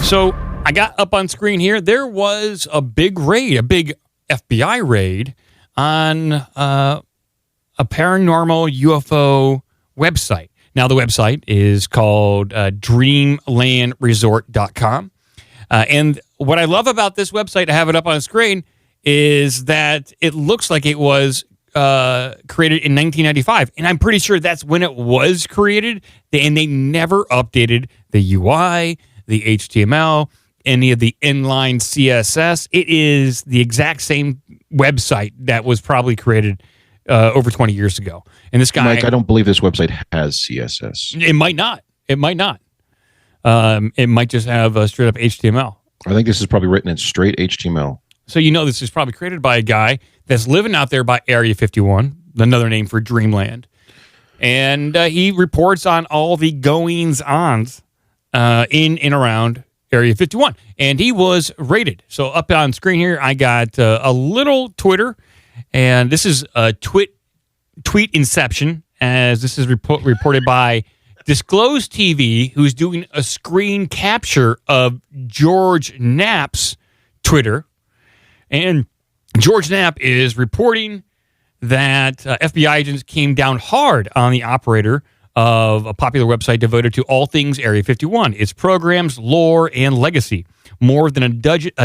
So I got up on screen here. There was a big raid, a big FBI raid on a paranormal UFO website. Now, the website is called dreamlandresort.com. And what I love about this website, I have it up on the screen, is that it looks like it was created in 1995. And I'm pretty sure that's when it was created. And they never updated the UI, the HTML, any of the inline CSS. It is the exact same website that was probably created over 20 years ago. And this guy, Mike, I don't believe this website has CSS. It might not. It might not. It might just have straight up HTML. I think this is probably written in straight HTML. So this is probably created by a guy that's living out there by Area 51, another name for Dreamland. And he reports on all the goings-ons in and around Area 51. And he was raided. So up on screen here, I got a little Twitter. And this is a tweet inception, as this is reported by Disclosed TV, who's doing a screen capture of George Knapp's Twitter. And George Knapp is reporting that FBI agents came down hard on the operator of a popular website devoted to all things Area 51, its programs, lore, and legacy. More than a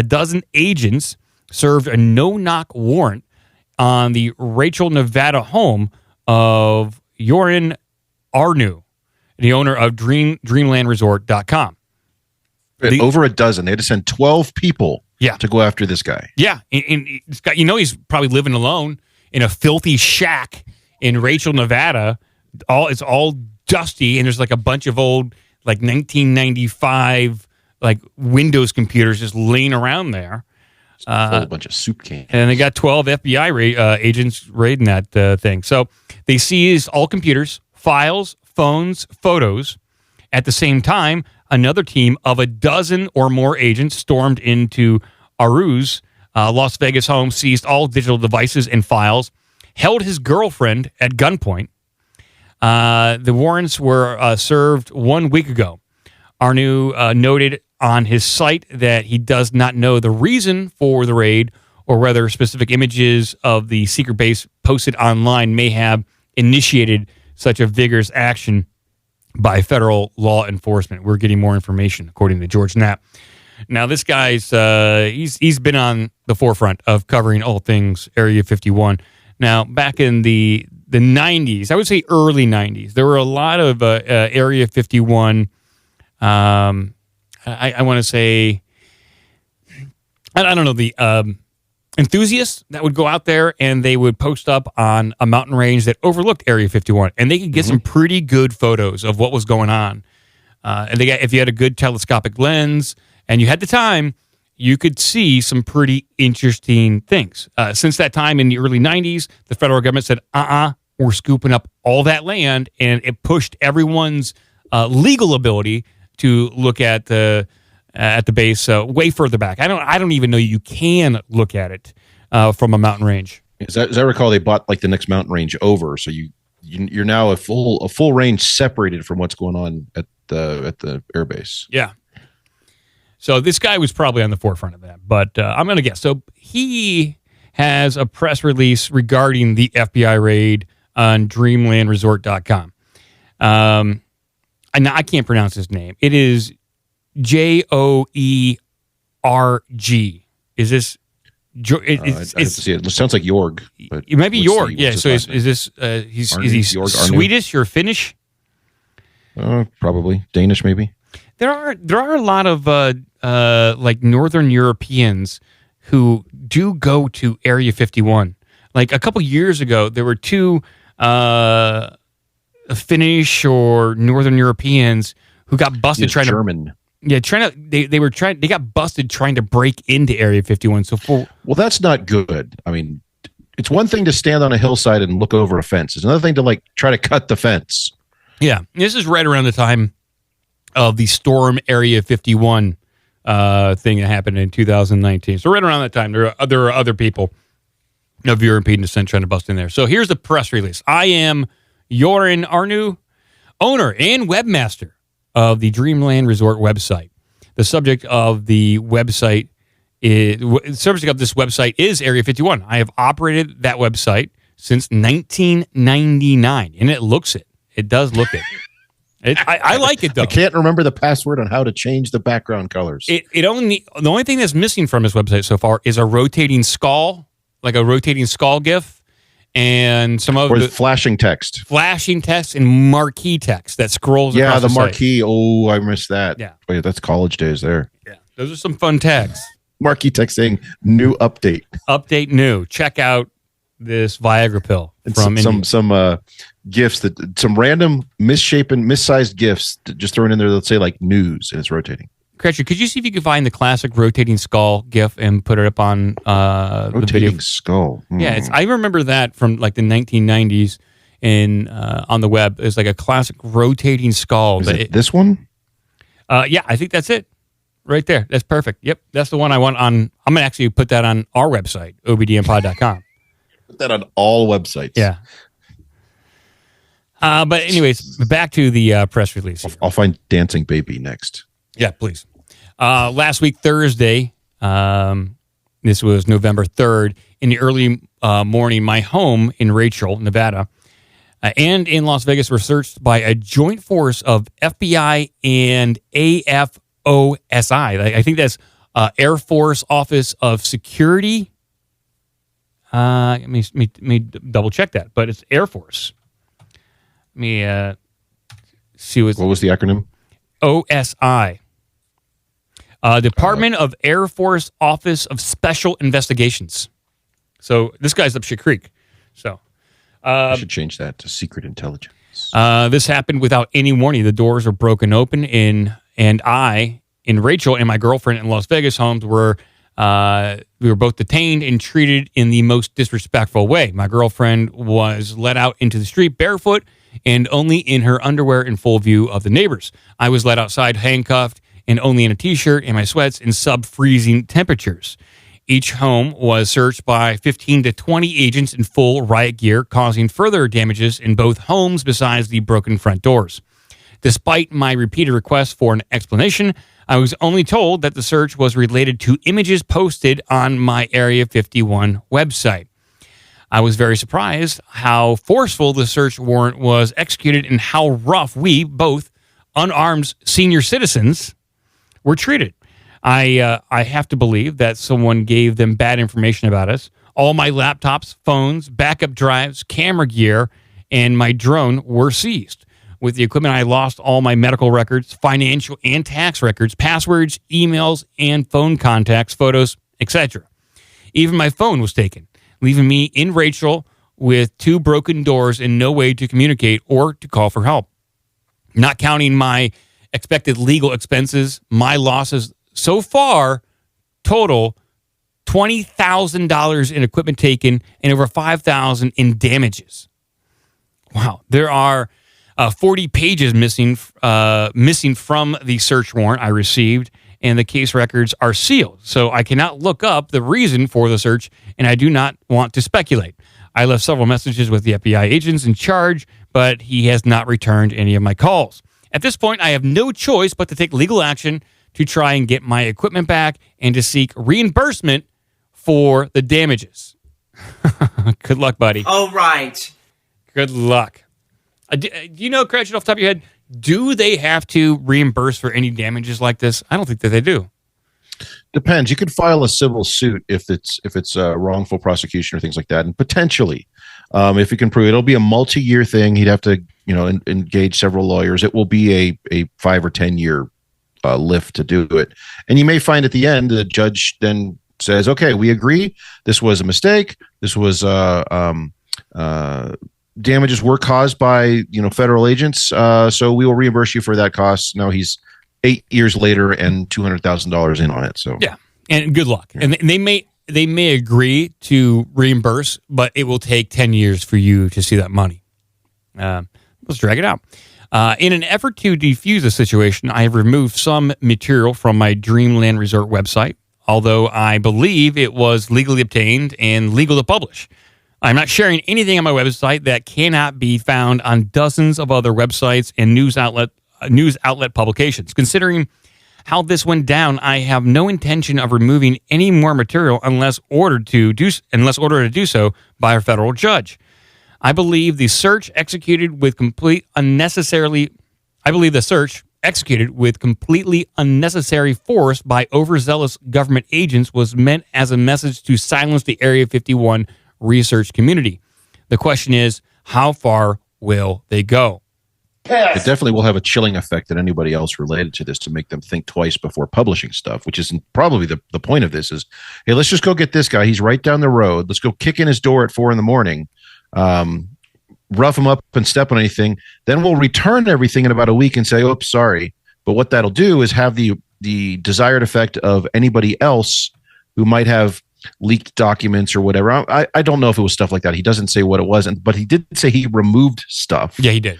dozen agents served a no-knock warrant on the Rachel, Nevada home of Yorin Arnu, the owner of DreamlandResort.com. Over a dozen. They had to send 12 people to go after this guy. Yeah. And this guy, he's probably living alone in a filthy shack in Rachel, Nevada. It's all dusty, and there's like a bunch of old, like 1995, like Windows computers just laying around there. A bunch of soup cans. And they got 12 FBI agents raiding that thing. So they seized all computers, files, phones, photos. At the same time, another team of a dozen or more agents stormed into Aru's Las Vegas home, seized all digital devices and files, held his girlfriend at gunpoint. The warrants were served 1 week ago. Arnu noted on his site that he does not know the reason for the raid or whether specific images of the secret base posted online may have initiated such a vigorous action by federal law enforcement. We're getting more information, according to George Knapp. Now, this guy's he's been on the forefront of covering all things Area 51. Now, back in the 90s, I would say early 90s, there were a lot of Area 51 I want to say, I don't know, the enthusiasts that would go out there and they would post up on a mountain range that overlooked Area 51, and they could get some pretty good photos of what was going on. And if you had a good telescopic lens and you had the time, you could see some pretty interesting things. Since that time in the early 90s, the federal government said, we're scooping up all that land, and it pushed everyone's legal ability to look at the base way further back. I don't even know you can look at it from a mountain range. As I recall, they bought like the next mountain range over, so you're now a full range separated from what's going on at the airbase. Yeah. So this guy was probably on the forefront of that, but I'm going to guess. So he has a press release regarding the FBI raid on DreamlandResort.com. And I can't pronounce his name. It is Joerg. Is this? I have to see it. It sounds like Jorg. But maybe Jorg. Yeah. So is this? Is he Swedish or Finnish? Probably Danish, maybe. There are a lot of like Northern Europeans who do go to Area 51. Like a couple years ago, there were two Finnish or Northern Europeans who got busted trying German. They got busted trying to break into Area 51. Well, that's not good. I mean, it's one thing to stand on a hillside and look over a fence. It's another thing to try to cut the fence. Yeah, this is right around the time of the Storm Area 51 thing that happened in 2019. So right around that time, there are other people of European descent trying to bust in there. So here's the press release. I am Joran Arnu, owner and webmaster of the Dreamland Resort website. The subject of this website is Area 51. I have operated that website since 1999, and it looks it. It does look it. I like it, though. I can't remember the password on how to change the background colors. The only thing that's missing from this website so far is a rotating skull, like a rotating skull GIF, and some of the flashing text and marquee text that scrolls. Yeah, across the site. marquee. Oh, I missed that. Yeah, oh, yeah, that's college days there. Yeah, those are some fun tags. Marquee text saying new update. Update new. Check out this Viagra pill from some gifts some random misshapen, missized gifts just thrown in there. Let's say like news, and it's rotating. Crutcher, could you see if you could find the classic rotating skull GIF and put it up on the video? Rotating skull. Yeah, I remember that from like the 1990s in on the web. It's like a classic rotating skull. Is it this one? Yeah, I think that's it. Right there. That's perfect. Yep, that's the one I want on. I'm going to actually put that on our website, obdmpod.com. Put that on all websites. Yeah. But anyways, back to the press release. I'll find Dancing Baby next. Yeah, please. Last week, Thursday, this was November 3rd, in the early morning, my home in Rachel, Nevada, and in Las Vegas were searched by a joint force of FBI and AFOSI. I think that's Air Force Office of Security. Let me double check that, but it's Air Force. Let me see what was the acronym? OSI. Department of Air Force Office of Special Investigations. So this guy's up shit creek. So I should change that to Secret Intelligence. This happened without any warning. The doors were broken open, and I, in Rachel, and my girlfriend in Las Vegas homes were we were both detained and treated in the most disrespectful way. My girlfriend was let out into the street barefoot and only in her underwear in full view of the neighbors. I was let outside handcuffed and only in a t-shirt and my sweats in sub-freezing temperatures. Each home was searched by 15 to 20 agents in full riot gear, causing further damages in both homes besides the broken front doors. Despite my repeated requests for an explanation, I was only told that the search was related to images posted on my Area 51 website. I was very surprised how forceful the search warrant was executed and how rough we, both unarmed senior citizens, were treated. I have to believe that someone gave them bad information about us. All my laptops, phones, backup drives, camera gear, and my drone were seized. With the equipment, I lost all my medical records, financial and tax records, passwords, emails, and phone contacts, photos, etc. Even my phone was taken, leaving me in Rachel with 2 broken doors and no way to communicate or to call for help. Not counting my expected legal expenses, my losses so far total $20,000 in equipment taken and over $5,000 in damages. Wow, there are 40 pages missing from the search warrant I received, and the case records are sealed. So I cannot look up the reason for the search, and I do not want to speculate. I left several messages with the FBI agents in charge, but he has not returned any of my calls. At this point, I have no choice but to take legal action to try and get my equipment back and to seek reimbursement for the damages. Good luck, buddy. All right. Good luck. Do you know, Cratchit, off the top of your head, do they have to reimburse for any damages like this? I don't think that they do. Depends. You could file a civil suit if it's a wrongful prosecution or things like that, and potentially, if you can prove it, it'll be a multi-year thing. He'd have to, engage several lawyers. It will be a 5 or 10 year lift to do it, and you may find at the end the judge then says, "Okay, we agree. This was a mistake. This was damages were caused by federal agents, so we will reimburse you for that cost." Now he's 8 years later and $200,000 in on it. So yeah, and good luck. Yeah. And they may agree to reimburse, but it will take 10 years for you to see that money. Let's drag it out. In an effort to defuse the situation, I have removed some material from my Dreamland Resort website, although I believe it was legally obtained and legal to publish. I'm not sharing anything on my website that cannot be found on dozens of other websites and news outlet publications. Considering how this went down, I have no intention of removing any more material unless ordered to do so by a federal judge. I believe the search executed with completely unnecessary force by overzealous government agents was meant as a message to silence the Area 51 research community. The question is, how far will they go? It definitely will have a chilling effect on anybody else related to this to make them think twice before publishing stuff, which is probably the point of this is, hey, let's just go get this guy. He's right down the road. Let's go kick in his door at 4 a.m, rough him up and step on anything. Then we'll return everything in about a week and say, oops, sorry. But what that'll do is have the desired effect of anybody else who might have leaked documents or whatever. I don't know if it was stuff like that. He doesn't say what it was, but he did say he removed stuff. Yeah, he did.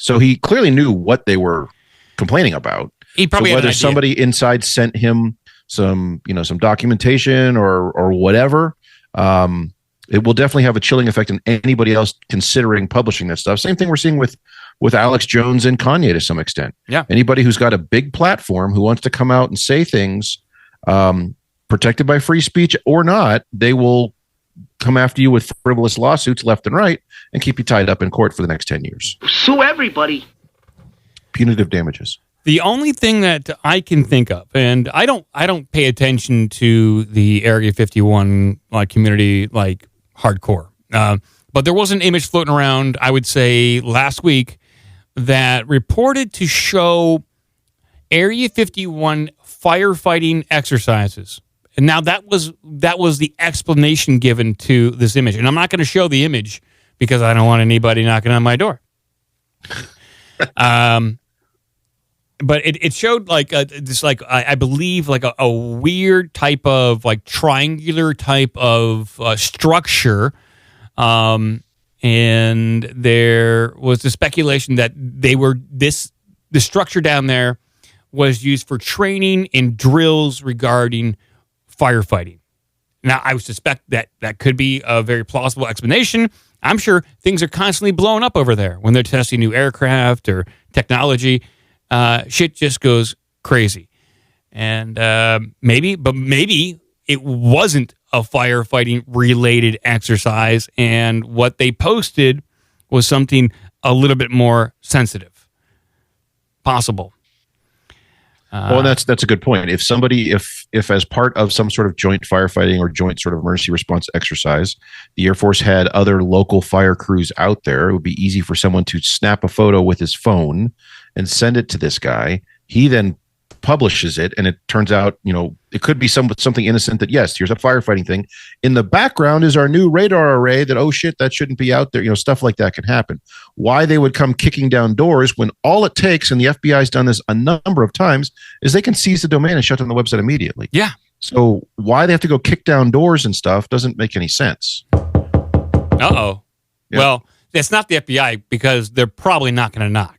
So he clearly knew what they were complaining about. He probably so had whether an idea. Somebody inside sent him some documentation or whatever, it will definitely have a chilling effect on anybody else considering publishing this stuff. Same thing we're seeing with Alex Jones and Kanye to some extent. Yeah. Anybody who's got a big platform who wants to come out and say things protected by free speech or not, they will come after you with frivolous lawsuits left and right and keep you tied up in court for the next 10 years. Sue everybody. Punitive damages. The only thing that I can think of, and I don't pay attention to the Area 51 community like hardcore, but there was an image floating around, I would say last week, that reported to show Area 51 firefighting exercises. And now that was the explanation given to this image. And I'm not going to show the image because I don't want anybody knocking on my door. But it showed I believe a weird type of triangular type of structure. And there was the speculation that the structure down there was used for training and drills regarding firefighting. Now, I would suspect that could be a very plausible explanation. I'm sure things are constantly blowing up over there when they're testing new aircraft or technology. Shit just goes crazy. And maybe it wasn't a firefighting related exercise, and what they posted was something a little bit more sensitive. Possible. Well, that's a good point. If somebody, if as part of some sort of joint firefighting or joint sort of emergency response exercise, the Air Force had other local fire crews out there, it would be easy for someone to snap a photo with his phone and send it to this guy. He then publishes it, and it turns out, it could be something innocent that, yes, here's a firefighting thing. In the background is our new radar array that, oh shit, that shouldn't be out there. Stuff like that can happen. Why they would come kicking down doors when all it takes, and the FBI's done this a number of times, is they can seize the domain and shut down the website immediately. Yeah. So why they have to go kick down doors and stuff doesn't make any sense. Uh-oh. Yeah. Well, it's not the FBI because they're probably not going to knock.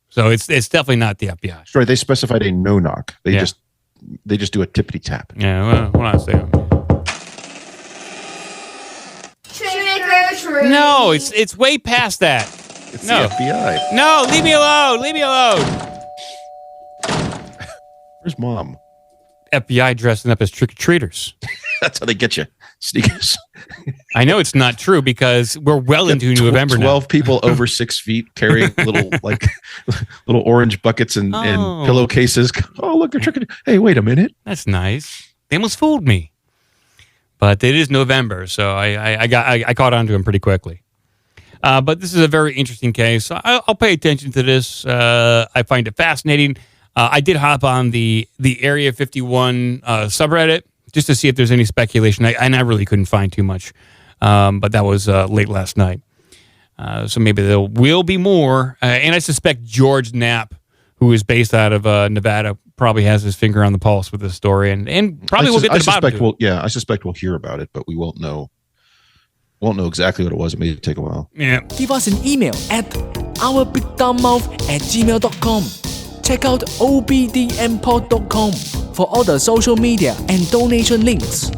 So it's definitely not the FBI. That's right. They specified a no knock. They just do a tippity tap. Yeah. Well, hold on a second. Trick or treat. No, it's way past that. It's No. the FBI. No, leave me alone. Leave me alone. Where's Mom? FBI dressing up as trick-or-treaters. That's how they get you. Sneakers. I know it's not true because we're well into November now. 12 people over 6 feet carrying little orange buckets and pillowcases. Oh, look, they're tricking. Hey, wait a minute. That's nice. They almost fooled me. But it is November, so I caught on to him pretty quickly. But this is a very interesting case. I'll pay attention to this. I find it fascinating. I did hop on the Area 51 subreddit just to see if there's any speculation. And I really couldn't find too much. But that was late last night. So maybe there will be more. And I suspect George Knapp, who is based out of Nevada, probably has his finger on the pulse with this story. And probably we'll get to the bottom of it. I suspect we'll hear about it, but we won't know. Won't know exactly what it was. It may take a while. Yeah. Give us an email at ourbigdumbmouth@gmail.com. Check out obdmpod.com for all the social media and donation links.